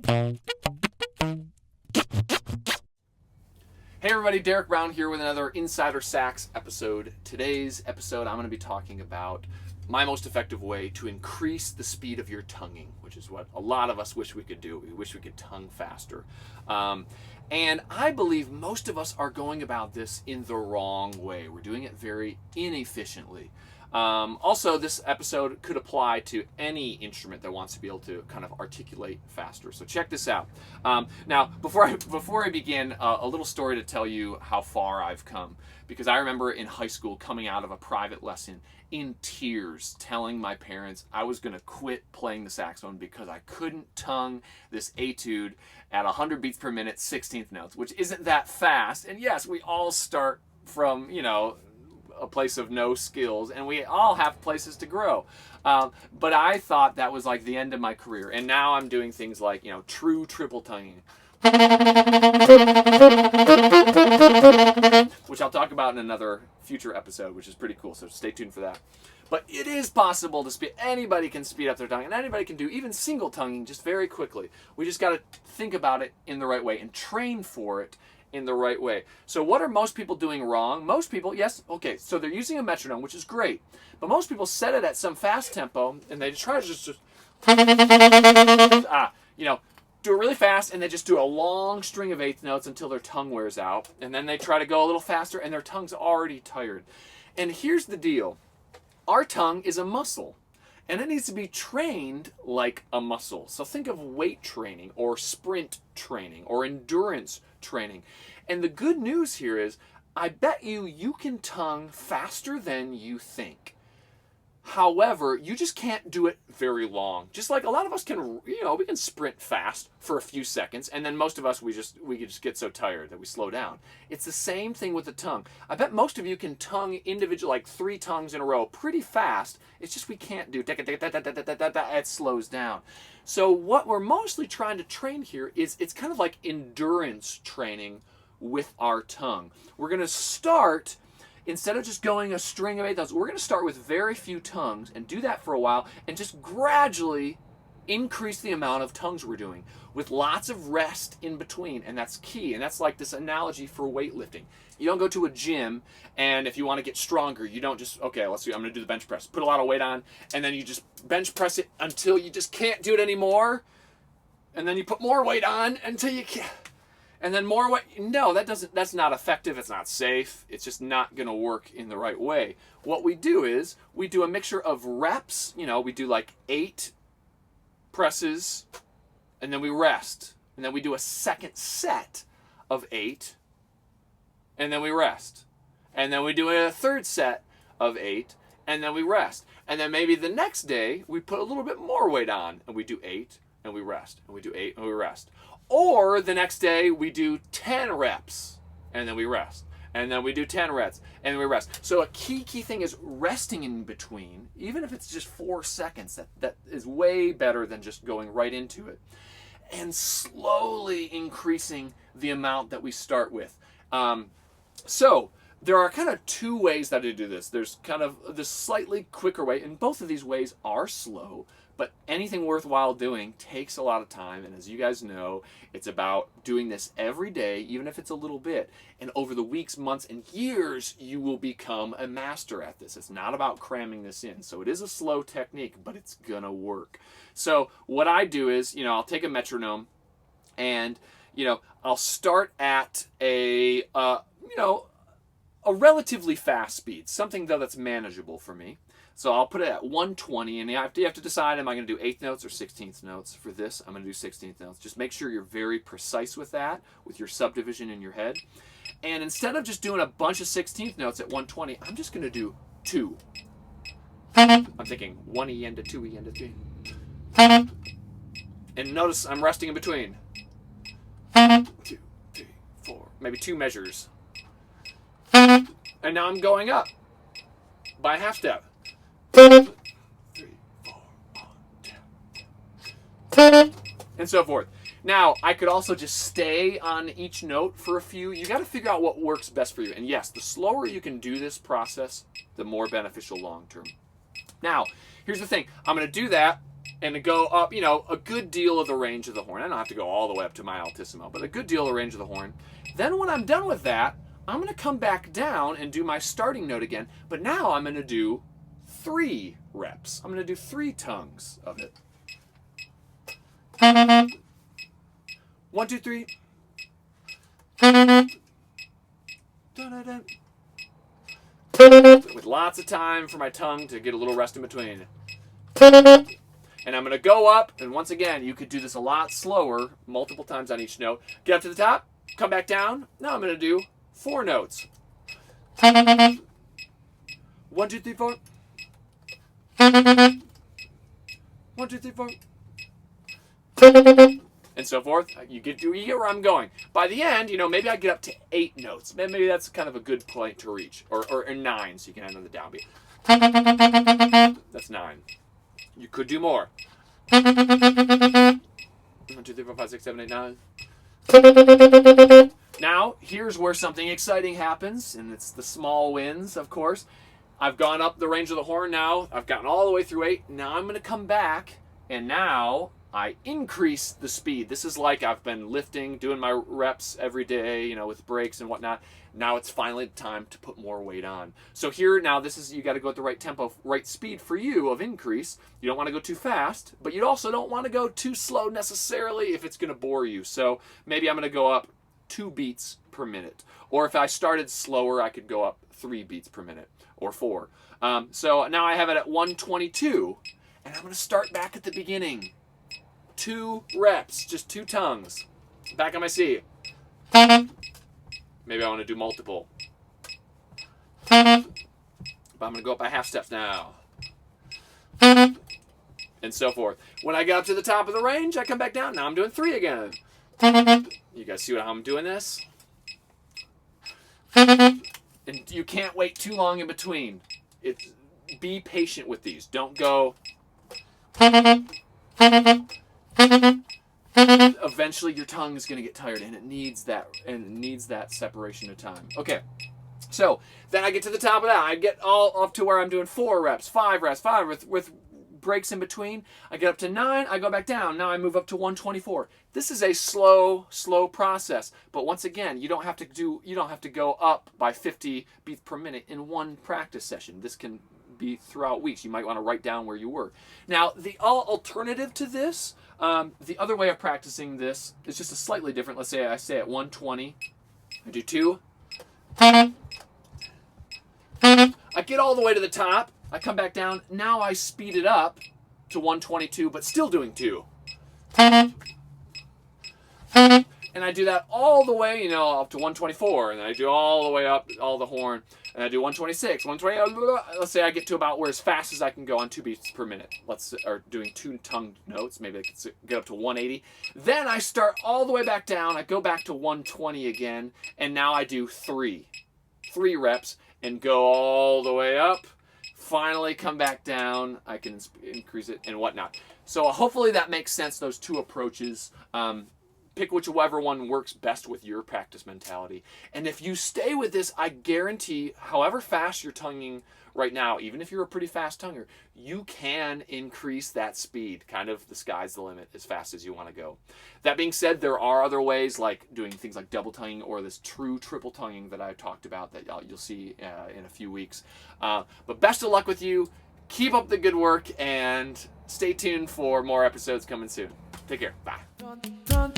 Hey everybody, Derek Brown here with another Insider Sax episode. Today's episode I'm going to be talking about my most effective way to increase the speed of your tonguing, which is what a lot of us wish we could do. We wish we could tongue faster. And I believe most of us are going about this in the wrong way. We're doing it very inefficiently. Also, this episode could apply to any instrument that wants to be able to kind of articulate faster. So check this out. Now, before I begin, a little story to tell you how far I've come. Because I remember in high school coming out of a private lesson in tears, telling my parents I was going to quit playing the saxophone because I couldn't tongue this etude at 100 beats per minute, 16th notes, which isn't that fast. And yes, we all start from, a place of no skills, and we all have places to grow. But I thought that was like the end of my career, and now I'm doing things like, true triple tonguing, which I'll talk about in another future episode, which is pretty cool, so stay tuned for that. But it is possible to speed. Anybody can speed up their tongue, and anybody can do even single tonguing just very quickly. We just got to think about it in the right way and train for it in the right way. So what are most people doing wrong? Most people, yes, okay, so they're using a metronome, which is great, but most people set it at some fast tempo, and they try to just do it really fast, and they just do a long string of eighth notes until their tongue wears out, and then they try to go a little faster, and their tongue's already tired. And here's the deal. Our tongue is a muscle, and it needs to be trained like a muscle. So think of weight training or sprint training or endurance training. And the good news here is, I bet you can tongue faster than you think. However, you just can't do it very long. Just like a lot of us can, we can sprint fast for a few seconds, and then most of us, we just get so tired that we slow down. It's the same thing with the tongue. I bet most of you can tongue individual, like 3 tongues in a row pretty fast. It's just we can't do it slows down. So what we're mostly trying to train here is, it's kind of like endurance training with our tongue. We're going to start, instead of just going a string of 8 notes, we're going to start with very few tongues and do that for a while and just gradually increase the amount of tongues we're doing with lots of rest in between. And that's key. And that's like this analogy for weightlifting. You don't go to a gym, and if you want to get stronger, you don't just, okay, let's see, I'm going to do the bench press. Put a lot of weight on, and then you just bench press it until you just can't do it anymore. And then you put more weight on until you can't. And then more weight. No, that's not effective. It's not safe. It's just not going to work in the right way. What we do is we do a mixture of reps. We do like 8 presses, and then we rest. And then we do a second set of 8, and then we rest. And then we do a third set of 8, and then we rest. And then maybe the next day we put a little bit more weight on, and we do 8, and we rest. And we do 8, and we rest. Or the next day we do 10 reps, and then we rest. And then we do 10 reps, and then we rest. So a key thing is resting in between, even if it's just 4 seconds. That is way better than just going right into it. And slowly increasing the amount that we start with. So there are kind of 2 ways that I do this. There's kind of the slightly quicker way, and both of these ways are slow. But anything worthwhile doing takes a lot of time, and as you guys know, it's about doing this every day, even if it's a little bit. And over the weeks, months, and years, you will become a master at this. It's not about cramming this in. So it is a slow technique, but it's gonna work. So what I do is, I'll take a metronome, and I'll start at a relatively fast speed, something though that's manageable for me. So I'll put it at 120, and you have to decide, am I going to do 8th notes or 16th notes? For this, I'm going to do 16th notes. Just make sure you're very precise with that, with your subdivision in your head. And instead of just doing a bunch of 16th notes at 120, I'm just going to do 2. I'm thinking 1 E into 2 E into 3. And notice I'm resting in between. 2, 3, 4, maybe 2 measures. And now I'm going up by a half step. 3, 4, 1, 2, and so forth. Now, I could also just stay on each note for a few. You got to figure out what works best for you. And yes, the slower you can do this process, the more beneficial long term. Now, here's the thing. I'm going to do that and to go up, you know, a good deal of the range of the horn. I don't have to go all the way up to my altissimo, but a good deal of the range of the horn. Then when I'm done with that, I'm going to come back down and do my starting note again, but now I'm going to do 3 reps. I'm going to do 3 tongues of it. 1, 2, 3. With lots of time for my tongue to get a little rest in between. And I'm going to go up, and once again, you could do this a lot slower, multiple times on each note. Get up to the top, come back down. Now I'm going to do 4 notes. 1, 2, 3, 4. 1, 2, 3, 4. And so forth. You get where I'm going. By the end, you know, maybe I get up to 8 notes. Maybe that's kind of a good point to reach. Or 9, so you can end on the downbeat. That's 9. You could do more. 1, 2, 3, 4, 5, 6, 7, 8, 9. Now, here's where something exciting happens, and it's the small wins, of course. I've gone up the range of the horn now. I've gotten all the way through 8. Now I'm going to come back, and now I increase the speed. This is like I've been lifting, doing my reps every day, you know, with breaks and whatnot. Now it's finally time to put more weight on. So here, now this is, you got to go at the right tempo, right speed for you of increase. You don't want to go too fast, but you also don't want to go too slow necessarily if it's going to bore you. So maybe I'm going to go up 2 beats per minute. Or if I started slower, I could go up 3 beats per minute or 4. So now I have it at 122, and I'm going to start back at the beginning. 2 reps, just 2 tongues. Back on my C. Maybe I want to do multiple. But I'm going to go up by half steps now. And so forth. When I get up to the top of the range, I come back down. Now I'm doing 3 again. You guys see how I'm doing this? And you can't wait too long in between. Be patient with these. Don't go. Eventually your tongue is going to get tired, and it needs that separation of time. Okay, so then I get to the top of that. I get all up to where I'm doing 4 reps, 5 reps, 5 with breaks in between. I get up to 9, I go back down. Now I move up to 124. This is a slow process, but once again, you don't have to go up by 50 beats per minute in one practice session. This can be throughout weeks. You might want to write down where you were. Now, the alternative to this, the other way of practicing this is just a slightly different. Let's say I stay at 120. I do 2. I get all the way to the top. I come back down. Now I speed it up to 122, but still doing 2. And I do that all the way, you know, up to 124, and then I do all the way up, all the horn, and I do 126, 120. Let's say I get to about where as fast as I can go on 2 beats per minute. Or doing 2 tongue notes. Maybe I can get up to 180. Then I start all the way back down. I go back to 120 again, and now I do 3 reps and go all the way up. Finally come back down. I can increase it and whatnot. So hopefully that makes sense, those 2 approaches. Pick whichever one works best with your practice mentality. And if you stay with this, I guarantee, however fast you're tonguing right now, even if you're a pretty fast tonguer, you can increase that speed. Kind of the sky's the limit as fast as you want to go. That being said, there are other ways, like doing things like double tonguing or this true triple tonguing that I talked about that you'll see in a few weeks. But best of luck with you. Keep up the good work, and stay tuned for more episodes coming soon. Take care. Bye. Down,